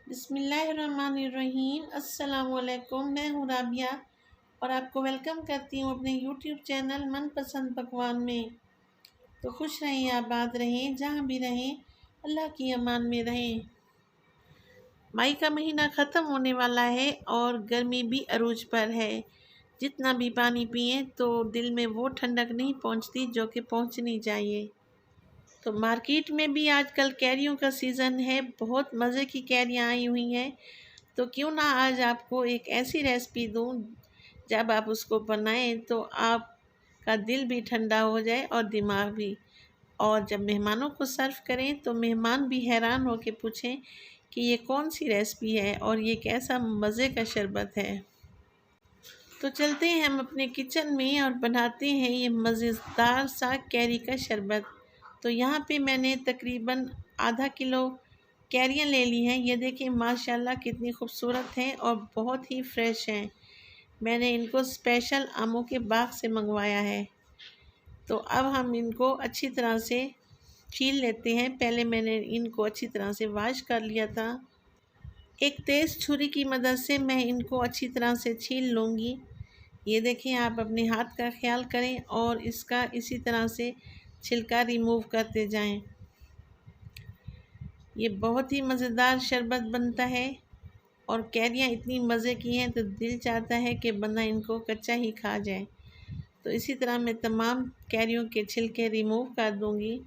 बिस्मिल्लाहिर्रहमानिर्रहीम। अस्सलामुअलैकुम। मैं हूँ राबिया और आपको वेलकम करती हूँ अपने यूट्यूब चैनल मनपसंद पकवान में। तो खुश रहें, आबाद रहें, जहाँ भी रहें अल्लाह की अमान में रहें। मई का महीना ख़त्म होने वाला है और गर्मी भी अरूज पर है। जितना भी पानी पिए तो दिल में वो ठंडक नहीं पहुँचती जो कि पहुँचनी चाहिए। तो मार्केट में भी आजकल कैरियों का सीज़न है, बहुत मज़े की कैरियाँ आई हुई हैं। तो क्यों ना आज आपको एक ऐसी रेसिपी दूँ, जब आप उसको बनाएं तो आपका दिल भी ठंडा हो जाए और दिमाग भी। और जब मेहमानों को सर्व करें तो मेहमान भी हैरान हो के पूछें कि ये कौन सी रेसिपी है और ये कैसा मज़े का शरबत है। तो चलते हैं हम अपने किचन में और बनाते हैं ये मज़ेदार सा कैरी का शरबत। तो यहाँ पे मैंने तकरीबन आधा किलो कैरियाँ ले ली हैं। ये देखिए माशाल्लाह कितनी खूबसूरत हैं और बहुत ही फ्रेश हैं। मैंने इनको स्पेशल आमों के बाग से मंगवाया है। तो अब हम इनको अच्छी तरह से छील लेते हैं। पहले मैंने इनको अच्छी तरह से वॉश कर लिया था। एक तेज़ छुरी की मदद से मैं इनको अच्छी तरह से छील लूँगी। ये देखिए, आप अपने हाथ का ख्याल करें और इसका इसी तरह से छिलका रिमूव करते जाएं। ये बहुत ही मज़ेदार शरबत बनता है और कैरियाँ इतनी मज़े की हैं तो दिल चाहता है कि बंदा इनको कच्चा ही खा जाए। तो इसी तरह मैं तमाम कैरियों के छिलके रिमूव कर दूंगी।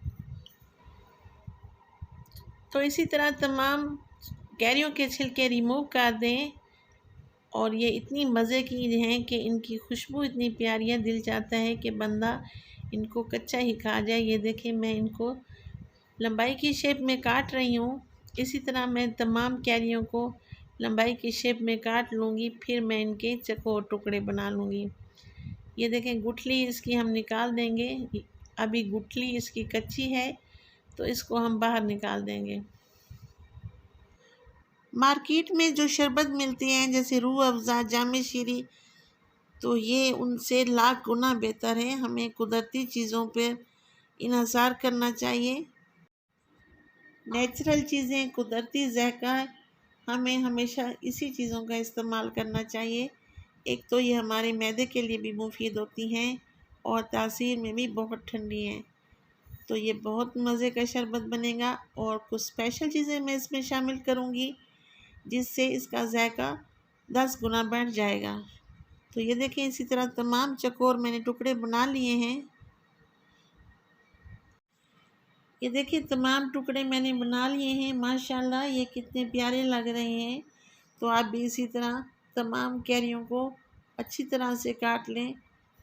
तो इसी तरह तमाम कैरियों के छिलके रिमूव कर दें। और ये इतनी मज़े की हैं कि इनकी खुशबू इतनी प्यारी है, दिल चाहता है कि बंदा इनको कच्चा ही खा जाए। ये देखिए, मैं इनको लंबाई की शेप में काट रही हूँ। इसी तरह मैं तमाम कैरियों को लंबाई की शेप में काट लूँगी, फिर मैं इनके चौकोर टुकड़े बना लूँगी। ये देखें, गुठली इसकी हम निकाल देंगे। अभी गुठली इसकी कच्ची है तो इसको हम बाहर निकाल देंगे। मार्केट में जो शरबत मिलते हैं जैसे रूह अफ़ज़ा, जाम शीरी, तो ये उनसे लाख गुना बेहतर है। हमें कुदरती चीज़ों पर इन्हिसार करना चाहिए। नेचुरल चीज़ें, कुदरती ज़ायक़ा, हमें हमेशा इसी चीज़ों का इस्तेमाल करना चाहिए। एक तो ये हमारे मैदे के लिए भी मुफीद होती हैं और तासीर में भी बहुत ठंडी हैं। तो ये बहुत मज़े का शरबत बनेगा और कुछ स्पेशल चीज़ें मैं इसमें शामिल करूँगी जिससे इसका ज़ायक़ा 10 गुना बढ़ जाएगा। तो ये देखें, इसी तरह तमाम चकोर मैंने टुकड़े बना लिए हैं। ये देखिए, तमाम टुकड़े मैंने बना लिए हैं। माशाल्लाह ये कितने प्यारे लग रहे हैं। तो आप भी इसी तरह तमाम कैरियों को अच्छी तरह से काट लें।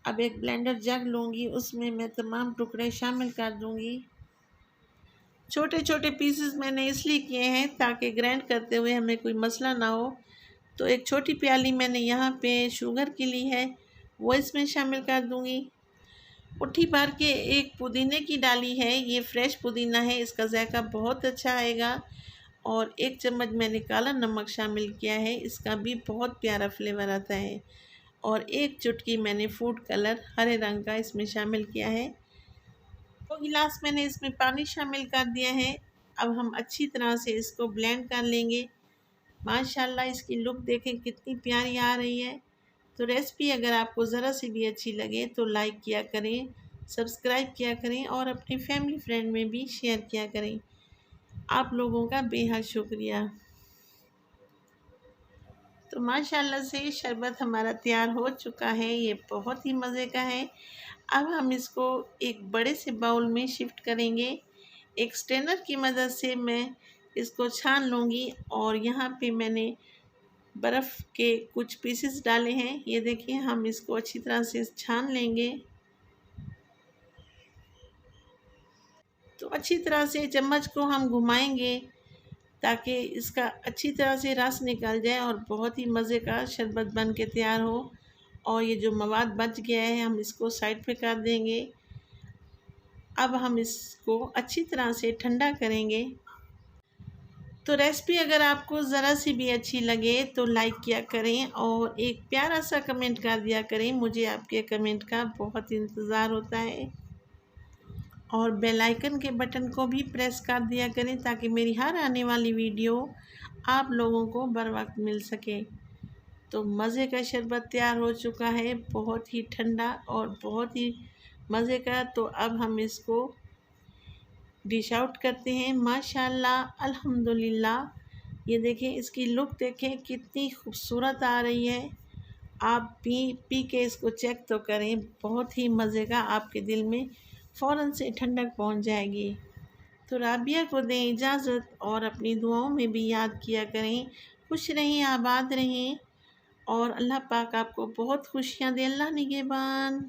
अब एक ब्लेंडर जग लूँगी, उसमें मैं तमाम टुकड़े शामिल कर दूँगी। छोटे छोटे पीसेस मैंने इसलिए किए हैं ताकि ग्राइंड करते हुए हमें कोई मसला ना हो। तो एक छोटी प्याली मैंने यहाँ पे शुगर की ली है, वो इसमें शामिल कर दूँगी। मुट्ठी भर के एक पुदीने की डाली है, ये फ्रेश पुदीना है, इसका जायका बहुत अच्छा आएगा। और 1 चम्मच मैंने काला नमक शामिल किया है, इसका भी बहुत प्यारा फ्लेवर आता है। और 1 चुटकी मैंने फूड कलर हरे रंग का इसमें शामिल किया है। 2 गिलास मैंने इसमें पानी शामिल कर दिया है। अब हम अच्छी तरह से इसको ब्लेंड कर लेंगे। माशाल्लाह इसकी लुक देखें कितनी प्यारी आ रही है। तो रेसिपी अगर आपको ज़रा सी भी अच्छी लगे तो लाइक किया करें, सब्सक्राइब किया करें और अपनी फैमिली फ्रेंड में भी शेयर किया करें। आप लोगों का बेहद शुक्रिया। तो माशाल्लाह से शरबत हमारा तैयार हो चुका है। ये बहुत ही मज़े का है। अब हम इसको एक बड़े से बाउल में शिफ्ट करेंगे। एक स्ट्रेनर की मदद से मैं इसको छान लूँगी और यहाँ पे मैंने बर्फ़ के कुछ पीसेस डाले हैं। ये देखिए, हम इसको अच्छी तरह से छान लेंगे। तो अच्छी तरह से चम्मच को हम घुमाएंगे ताकि इसका अच्छी तरह से रस निकल जाए और बहुत ही मज़े का शरबत बन के तैयार हो। और ये जो मवाद बच गया है हम इसको साइड पे कर देंगे। अब हम इसको अच्छी तरह से ठंडा करेंगे। तो रेसिपी अगर आपको ज़रा सी भी अच्छी लगे तो लाइक किया करें और एक प्यारा सा कमेंट कर दिया करें। मुझे आपके कमेंट का बहुत इंतज़ार होता है। और बेल आइकन के बटन को भी प्रेस कर दिया करें ताकि मेरी हर आने वाली वीडियो आप लोगों को बर वक्त मिल सके। तो मज़े का शरबत तैयार हो चुका है, बहुत ही ठंडा और बहुत ही मज़े का। तो अब हम इसको डिश आउट करते हैं। माशाल्लाह अल्हम्दुलिल्लाह, ये देखें इसकी लुक देखें कितनी खूबसूरत आ रही है। आप पी के इसको चेक तो करें, बहुत ही मज़े का, आपके दिल में फ़ौरन से ठंडक पहुंच जाएगी। तो राबिया को दें इजाज़त और अपनी दुआओं में भी याद किया करें। खुश रहें, आबाद रहें और अल्लाह पाक आपको बहुत खुशियाँ दे। अल्लाह निगहबान।